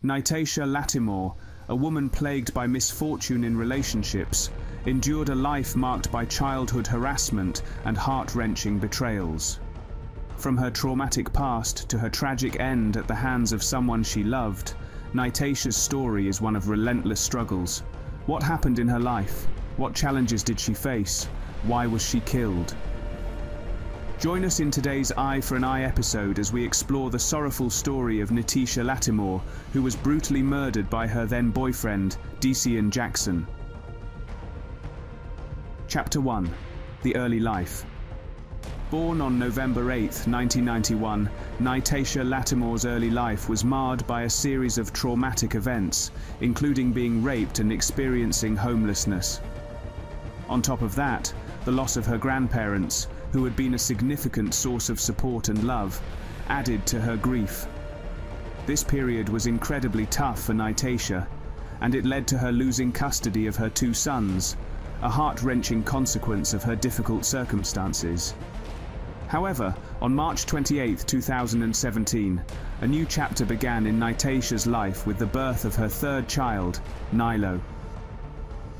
Nytiesha Lattimore, a woman plagued by misfortune in relationships, endured a life marked by childhood harassment and heart-wrenching betrayals. From her traumatic past to her tragic end at the hands of someone she loved, Nytiesha's story is one of relentless struggles. What happened in her life? What challenges did she face? Why was she killed? Join us in today's Eye for an Eye episode as we explore the sorrowful story of Nytiesha Lattimore, who was brutally murdered by her then-boyfriend, Desean Jackson. Chapter 1. The Early Life. Born on November 8, 1991, Nytiesha Lattimore's early life was marred by a series of traumatic events, including being raped and experiencing homelessness. On top of that, the loss of her grandparents, who had been a significant source of support and love, added to her grief. This period was incredibly tough for Nytiesha, and it led to her losing custody of her two sons, a heart-wrenching consequence of her difficult circumstances. However, on March 28, 2017, a new chapter began in Nytiesha's life with the birth of her third child, Nylo.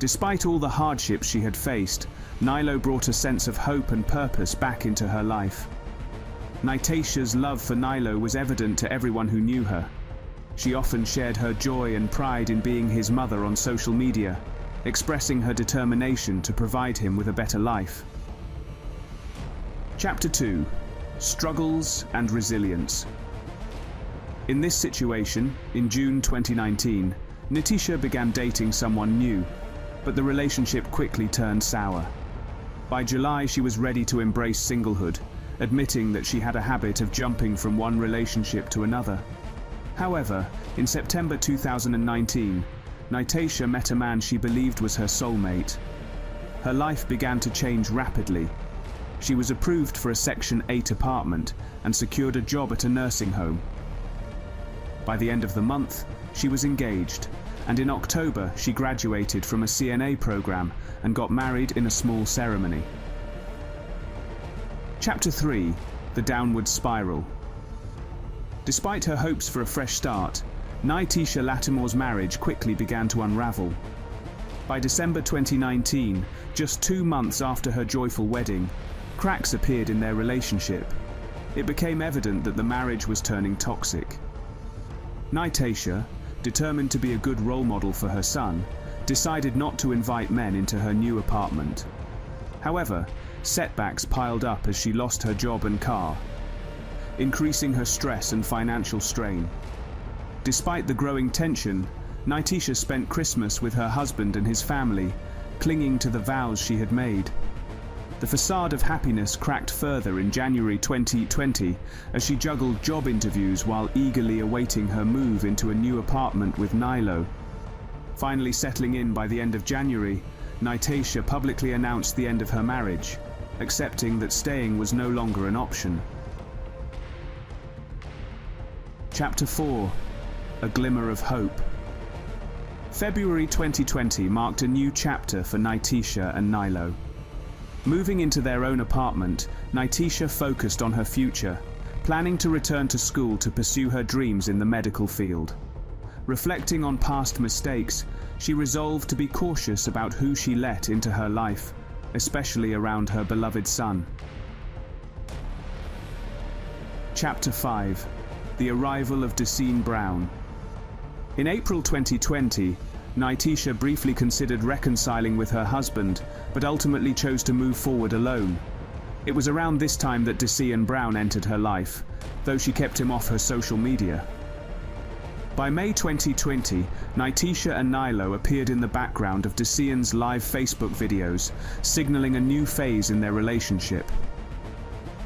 Despite all the hardships she had faced, Nylo brought a sense of hope and purpose back into her life. Nytiesha's love for Nylo was evident to everyone who knew her. She often shared her joy and pride in being his mother on social media, expressing her determination to provide him with a better life. Chapter 2. Struggles and Resilience. In this situation, in June 2019, Nytiesha began dating someone new, but the relationship quickly turned sour. By July, she was ready to embrace singlehood, admitting that she had a habit of jumping from one relationship to another. However, in September 2019, Nytiesha met a man she believed was her soulmate. Her life began to change rapidly. She was approved for a Section 8 apartment and secured a job at a nursing home. By the end of the month, she was engaged, and in October she graduated from a CNA program and got married in a small ceremony. Chapter 3. The Downward Spiral. Despite her hopes for a fresh start, Nytiesha Lattimore's marriage quickly began to unravel. By December 2019, just 2 months after her joyful wedding, cracks appeared in their relationship. It became evident that the marriage was turning toxic. Nytiesha, determined to be a good role model for her son, decided not to invite men into her new apartment. However, setbacks piled up as she lost her job and car, increasing her stress and financial strain. Despite the growing tension, Nytiesha spent Christmas with her husband and his family, clinging to the vows she had made. The facade of happiness cracked further in January 2020 as she juggled job interviews while eagerly awaiting her move into a new apartment with Nylo. Finally settling in by the end of January, Nytiesha publicly announced the end of her marriage, accepting that staying was no longer an option. Chapter 4. A Glimmer of Hope. February 2020 marked a new chapter for Nytiesha and Nylo. Moving into their own apartment, Nytiesha focused on her future, planning to return to school to pursue her dreams in the medical field. Reflecting on past mistakes, she resolved to be cautious about who she let into her life, especially around her beloved son. Chapter 5. The Arrival of Desean Brown. In April 2020, Nytiesha briefly considered reconciling with her husband, but ultimately chose to move forward alone. It was around this time that Desean Brown entered her life, though she kept him off her social media. By May 2020, Nytiesha and Nylo appeared in the background of Desean's live Facebook videos, signaling a new phase in their relationship.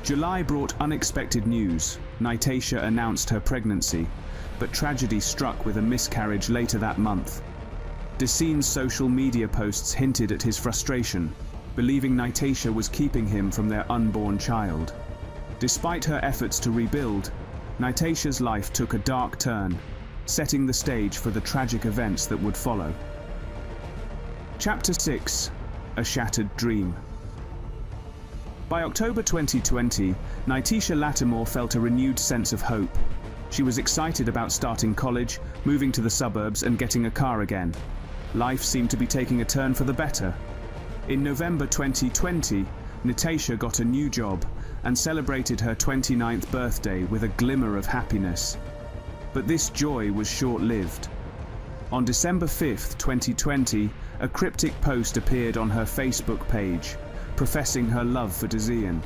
July brought unexpected news. Nytiesha announced her pregnancy, but tragedy struck with a miscarriage later that month. Desean's social media posts hinted at his frustration, believing Nytiesha was keeping him from their unborn child. Despite her efforts to rebuild, Nytiesha's life took a dark turn, setting the stage for the tragic events that would follow. Chapter 6. A Shattered Dream. By October 2020, Nytiesha Lattimore felt a renewed sense of hope. She was excited about starting college, moving to the suburbs and getting a car again. Life seemed to be taking a turn for the better. In November 2020, Nytiesha got a new job and celebrated her 29th birthday with a glimmer of happiness. But this joy was short-lived. On December 5, 2020, a cryptic post appeared on her Facebook page, professing her love for Desean.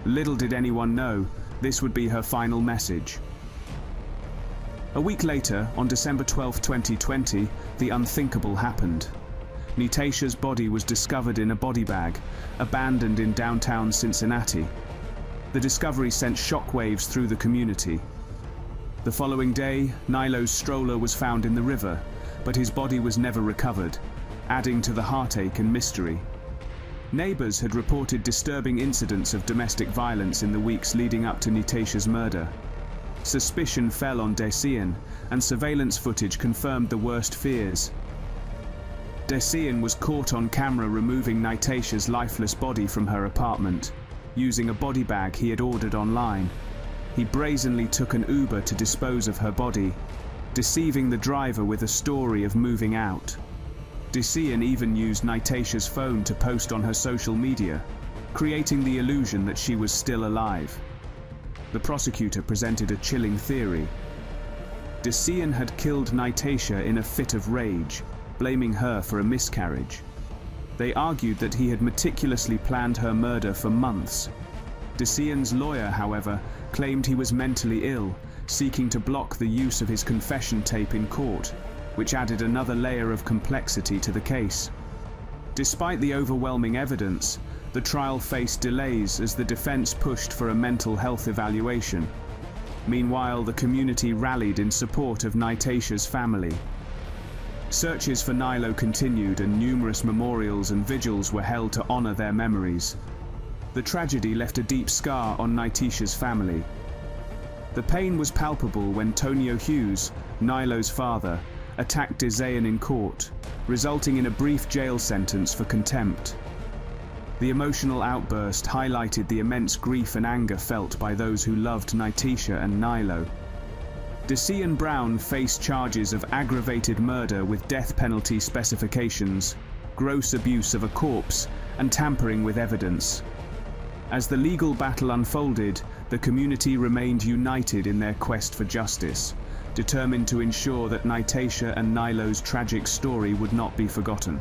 Little did anyone know, this would be her final message. A week later, on December 12, 2020, the unthinkable happened. Nytiesha's body was discovered in a body bag, abandoned in downtown Cincinnati. The discovery sent shockwaves through the community. The following day, Nylo's stroller was found in the river, but his body was never recovered, adding to the heartache and mystery. Neighbors had reported disturbing incidents of domestic violence in the weeks leading up to Nytiesha's murder. Suspicion fell on Desean, and surveillance footage confirmed the worst fears. Desean was caught on camera removing Nytiesha's lifeless body from her apartment, using a body bag he had ordered online. He brazenly took an Uber to dispose of her body, deceiving the driver with a story of moving out. Desean even used Nytiesha's phone to post on her social media, creating the illusion that she was still alive. The prosecutor presented a chilling theory. Desean had killed Nytiesha in a fit of rage, blaming her for a miscarriage. They argued that he had meticulously planned her murder for months. Desean's lawyer, however, claimed he was mentally ill, seeking to block the use of his confession tape in court, which added another layer of complexity to the case. Despite the overwhelming evidence, the trial faced delays as the defense pushed for a mental health evaluation. Meanwhile, the community rallied in support of Nytiesha's family. Searches for Nylo continued and numerous memorials and vigils were held to honor their memories. The tragedy left a deep scar on Nytiesha's family. The pain was palpable when Tonio Hughes, Nylo's father, attacked Desean in court, resulting in a brief jail sentence for contempt. The emotional outburst highlighted the immense grief and anger felt by those who loved Nytiesha and Nylo. Desean Brown faced charges of aggravated murder with death penalty specifications, gross abuse of a corpse, and tampering with evidence. As the legal battle unfolded, the community remained united in their quest for justice, determined to ensure that Nytiesha and Nylo's tragic story would not be forgotten.